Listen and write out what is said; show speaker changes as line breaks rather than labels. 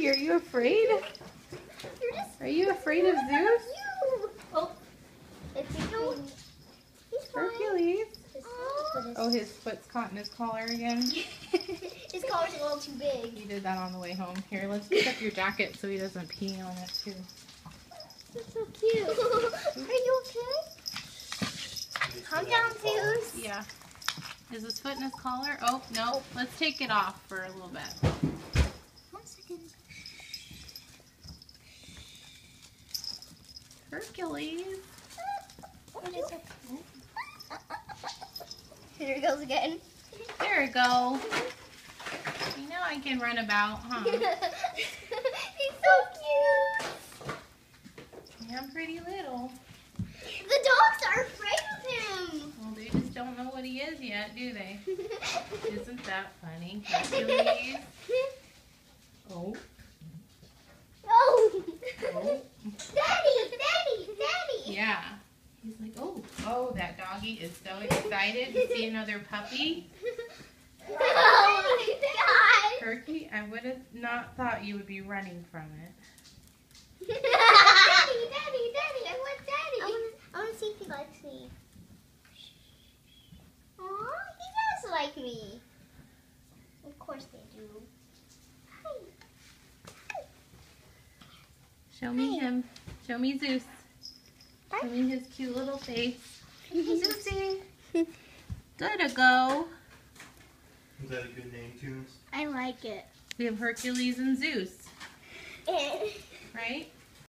Herky, are you afraid? Are you afraid of Zeus?
Oh,
Hercules. Oh, his foot's caught in his collar again.
His collar's a little too big.
He did that on the way home. Here, let's pick up your jacket so he doesn't pee on it too.
That's so cute. Are you okay? Calm down, Zeus.
Yeah. Is his foot in his collar? Oh, no. Let's take it off for a little bit.
1 second.
Hercules.
Here he goes again.
There we go. You know I can run about, huh?
He's so cute.
Yeah, I'm pretty little.
The dogs are afraid of him.
Well, they just don't know what he is yet, do they? Isn't that funny? Hercules. Oh.
Oh.
Oh.
Daddy.
Yeah. He's like, oh, that doggy is so excited to see another puppy.
Oh my God.
Herky, I would have not thought you would be running from it.
Daddy, I want Daddy. I want to see if he likes me. Aw, he does like me. Of course they do. Hi.
Show me him. Show me Zeus. Show me his cute little face. Zeusy. Good to go.
Is that a good name, Tunes?
I like it.
We have Hercules and Zeus, right?